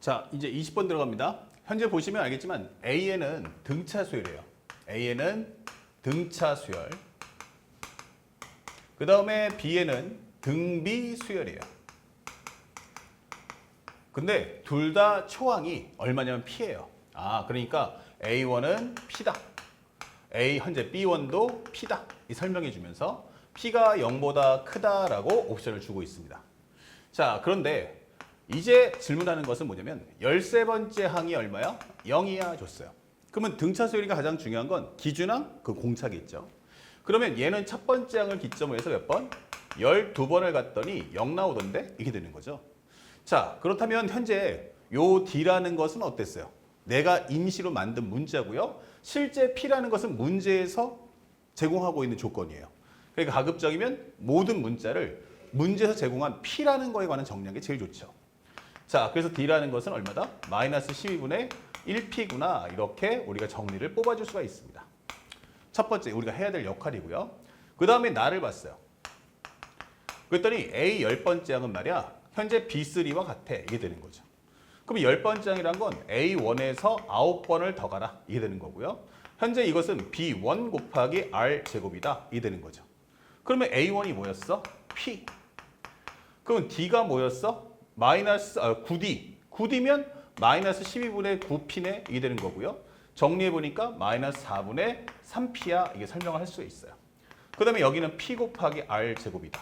자, 이제 20번 들어갑니다. 현재 보시면 알겠지만 A에는 등차 수열이에요. A에는 등차 수열. 그 다음에 B에는 등비 수열이에요. 근데 둘 다 초항이 얼마냐면 P예요. 그러니까 A1은 P다. 현재 B1도 P다. 이 설명해 주면서 P가 0보다 크다라고 옵션을 주고 있습니다. 자, 그런데 이제 질문하는 것은 뭐냐면 13번째 항이 얼마야? 0이야 줬어요. 그러면 등차 수열이가 가장 중요한 건 기준항, 그 공차겠죠. 그러면 얘는 첫 번째 항을 기점으로 해서 몇 번? 12번을 갔더니 0 나오던데 이게 되는 거죠. 자, 그렇다면 현재 요 D라는 것은 어땠어요? 내가 임시로 만든 문자고요. 실제 P라는 것은 문제에서 제공하고 있는 조건이에요. 그러니까 가급적이면 모든 문자를 문제에서 제공한 P라는 거에 관한 정리하는 게 제일 좋죠. 자, 그래서 D라는 것은 얼마다? 마이너스 12분의 1P구나. 이렇게 우리가 정리를 뽑아줄 수가 있습니다. 첫 번째 우리가 해야 될 역할이고요. 그 다음에 나를 봤어요. 그랬더니 A 10번째 항은 말이야. 현재 B3와 같아. 이게 되는 거죠. 그럼 10번째 항이란 건 A1에서 9번을 더 가라. 이게 되는 거고요. 현재 이것은 B1 곱하기 R 제곱이다. 이게 되는 거죠. 그러면 A1이 뭐였어? P. 그럼 D가 뭐였어? 마이너스 9D. 9D면 마이너스 12분의 9P네. 이게 되는 거고요. 정리해보니까 마이너스 4분의 3P야. 이게 설명을 할 수가 있어요. 그 다음에 여기는 P 곱하기 R 제곱이다.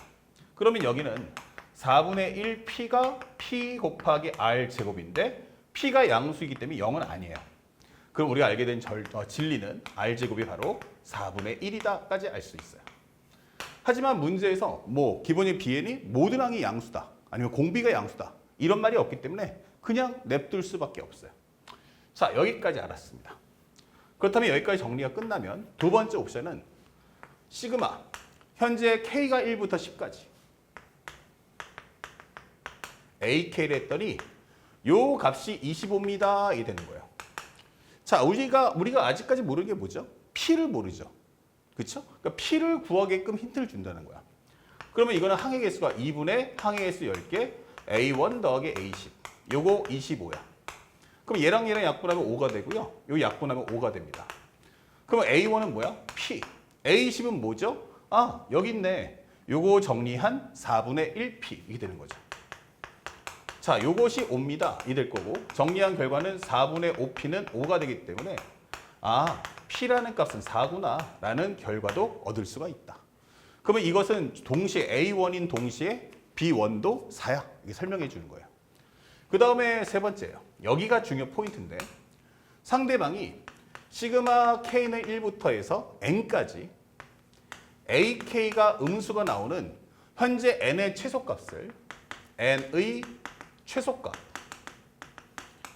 그러면 여기는 4분의 1P가 P 곱하기 R 제곱인데 P가 양수이기 때문에 0은 아니에요. 그럼 우리가 알게 된 진리는 R 제곱이 바로 4분의 1이다까지 알 수 있어요. 하지만 문제에서 기본적인 Bn이 모든 항이 양수다. 아니면 공비가 양수다. 이런 말이 없기 때문에 그냥 냅둘 수밖에 없어요. 자, 여기까지 알았습니다. 그렇다면 여기까지 정리가 끝나면 두 번째 옵션은 시그마. 현재 K가 1부터 10까지. AK를 했더니 요 값이 25입니다. 이게 되는 거예요. 자, 우리가 아직까지 모르는 게 뭐죠? P를 모르죠. 그렇죠? 그러니까 P를 구하게끔 힌트를 준다는 거야. 그러면 이거는 항의 개수가 2분의 항의 개수 10개, A1 더하기 A10. 요거 25야. 그럼 얘랑 약분하면 5가 되고요. 요 약분하면 5가 됩니다. 그럼 A1은 뭐야? P. A10은 뭐죠? 여기 있네. 요거 정리한 4분의 1P. 이게 되는 거죠. 자, 요것이 5입니다. 이 될 거고 정리한 결과는 4분의 5P는 5가 되기 때문에 P라는 값은 4구나 라는 결과도 얻을 수가 있다. 그러면 이것은 동시에 A1인 동시에 B1도 4야. 이게 설명해 주는 거예요. 그 다음에 세 번째예요. 여기가 중요 포인트인데 상대방이 시그마 K는 1부터 해서 N까지 AK가 음수가 나오는 현재 N의 최소값을 N의 최소값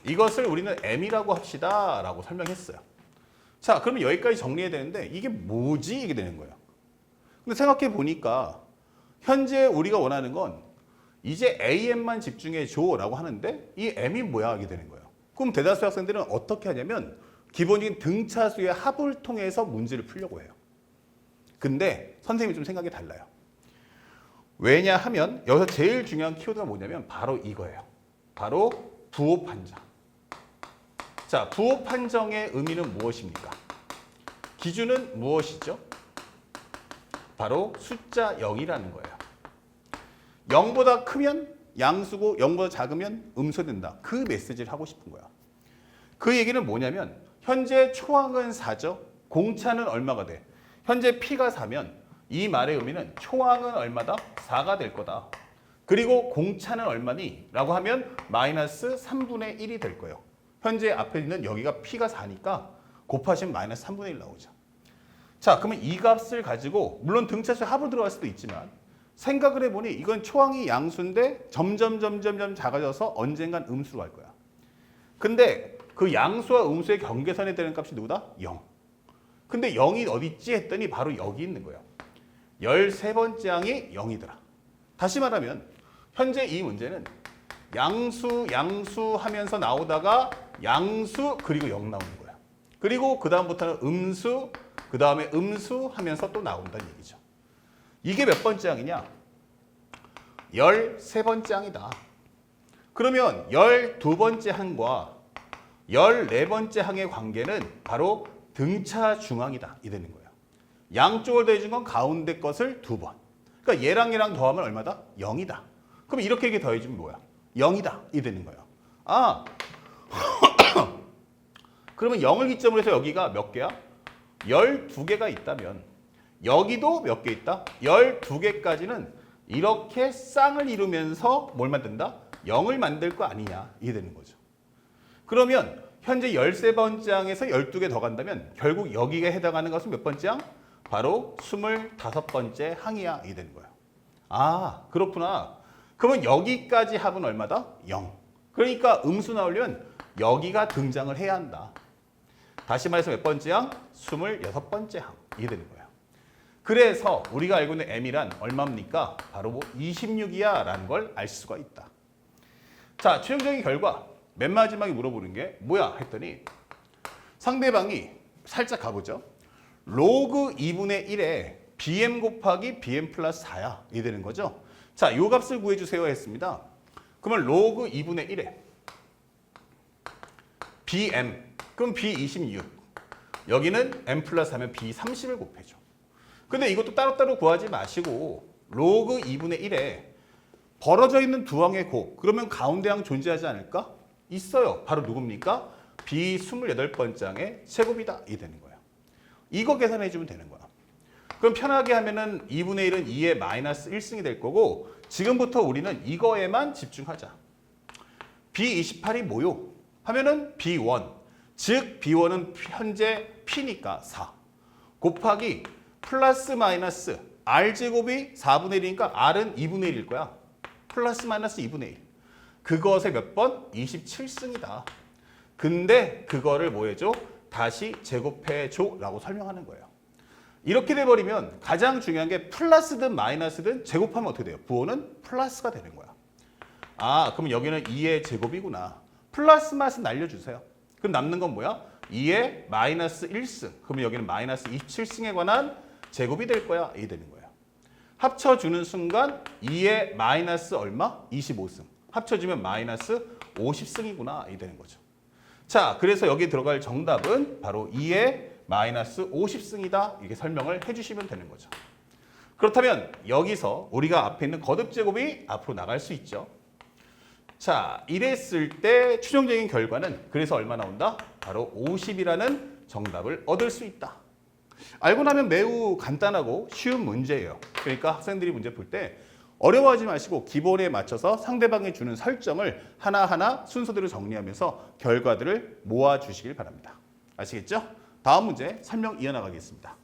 이것을 우리는 M이라고 합시다 라고 설명했어요. 자, 그러면 여기까지 정리해야 되는데 이게 뭐지? 이게 되는 거예요. 근데 생각해 보니까 현재 우리가 원하는 건 이제 AM만 집중해 줘 라고 하는데 이 M이 뭐야? 이게 되는 거예요. 그럼 대다수 학생들은 어떻게 하냐면 기본적인 등차수의 합을 통해서 문제를 풀려고 해요. 근데 선생님이 좀 생각이 달라요. 왜냐하면 여기서 제일 중요한 키워드가 뭐냐면 바로 이거예요. 바로 부호 판정. 자, 부호 판정의 의미는 무엇입니까? 기준은 무엇이죠? 바로 숫자 0이라는 거예요. 0보다 크면 양수고 0보다 작으면 음수된다. 그 메시지를 하고 싶은 거야. 그 얘기는 뭐냐면 현재 초항은 4죠. 공차는 얼마가 돼? 현재 P가 4면 이 말의 의미는 초항은 얼마다? 4가 될 거다. 그리고 공차는 얼마니? 라고 하면 마이너스 3분의 1이 될 거예요. 현재 앞에 있는 여기가 P가 4니까 곱하시면 마이너스 3분의 1 나오죠. 자, 그러면 이 값을 가지고 물론 등차수 합으로 들어갈 수도 있지만 생각을 해보니 이건 초항이 양수인데 점점 작아져서 언젠간 음수로 갈 거야. 근데 그 양수와 음수의 경계선에 되는 값이 누구다? 0. 근데 0이 어디 있지? 했더니 바로 여기 있는 거예요. 13번째 항이 0이더라. 다시 말하면 현재 이 문제는 양수 하면서 나오다가 양수 그리고 0 나오는 거야. 그리고 그 다음부터는 음수 그 다음에 음수 하면서 또 나온다는 얘기죠. 이게 몇 번째 항이냐? 13번째 항이다. 그러면 12번째 항과 14번째 항의 관계는 바로 등차 중항이다. 이 되는 거예요. 양쪽을 더해준 건 가운데 것을 2번. 그러니까 얘랑 더하면 얼마다? 0이다. 그럼 이렇게 더해주면 뭐야? 0이다. 이 되는 거예요. 아, 그러면 0을 기점으로 해서 여기가 몇 개야? 12개가 있다면 여기도 몇 개 있다? 12개까지는 이렇게 쌍을 이루면서 뭘 만든다? 0을 만들 거 아니냐. 이게 되는 거죠. 그러면 현재 13번째 항에서 12개 더 간다면 결국 여기에 해당하는 것은 몇 번째 항? 바로 25번째 항이야. 이게 되는 거예요. 아, 그렇구나. 그러면 여기까지 합은 얼마다? 0. 그러니까 음수 나오려면 여기가 등장을 해야 한다. 다시 말해서 몇 번째 항? 26번째 항. 이게 되는 거예요. 그래서 우리가 알고 있는 m이란 얼마입니까? 바로 26이야 라는 걸 알 수가 있다. 자, 최종적인 결과 맨 마지막에 물어보는 게 뭐야 했더니 상대방이 살짝 가보죠. 로그 2분의 1에 bm 곱하기 bm 플러스 4야. 이게 되는 거죠. 자, 요 값을 구해주세요 했습니다. 그러면 로그 2분의 1에 bm, 그럼 b26. 여기는 m 플러스 하면 b30을 곱해줘. 근데 이것도 따로따로 구하지 마시고 로그 2분의 1에 벌어져 있는 두 항의 곱, 그러면 가운데 항 존재하지 않을까? 있어요. 바로 누굽니까? b28번째 항의 제곱이다. 이 되는 거예요. 이거 계산해 주면 되는 거야. 그럼 편하게 하면은 2분의 1은 2의 마이너스 1승이 될 거고 지금부터 우리는 이거에만 집중하자. b28이 뭐요? 하면은 b1, 즉 b1은 현재 p니까 4 곱하기 플러스 마이너스 r제곱이 4분의 1이니까 r은 2분의 1일 거야. 플러스 마이너스 2분의 1. 그것의 몇 번? 27승이다. 근데 그거를 뭐 해줘? 다시 제곱해줘 라고 설명하는 거예요. 이렇게 돼버리면 가장 중요한 게 플러스든 마이너스든 제곱하면 어떻게 돼요? 부호는 플러스가 되는 거야. 아, 그럼 여기는 2의 제곱이구나. 플러스 맛은 날려주세요. 그럼 남는 건 뭐야? 2의 마이너스 1승. 그러면 여기는 마이너스 27승에 관한 제곱이 될 거야. 이게 되는 거예요. 합쳐주는 순간 2의 마이너스 얼마? 25승. 합쳐주면 마이너스 50승이구나. 이게 되는 거죠. 자, 그래서 여기 들어갈 정답은 바로 2의 마이너스 50승이다. 이렇게 설명을 해주시면 되는 거죠. 그렇다면 여기서 우리가 앞에 있는 거듭 제곱이 앞으로 나갈 수 있죠. 자, 이랬을 때 최종적인 결과는 그래서 얼마 나온다? 바로 50이라는 정답을 얻을 수 있다. 알고 나면 매우 간단하고 쉬운 문제예요. 그러니까 학생들이 문제 풀 때 어려워하지 마시고 기본에 맞춰서 상대방이 주는 설정을 하나하나 순서대로 정리하면서 결과들을 모아주시길 바랍니다. 아시겠죠? 다음 문제 설명 이어나가겠습니다.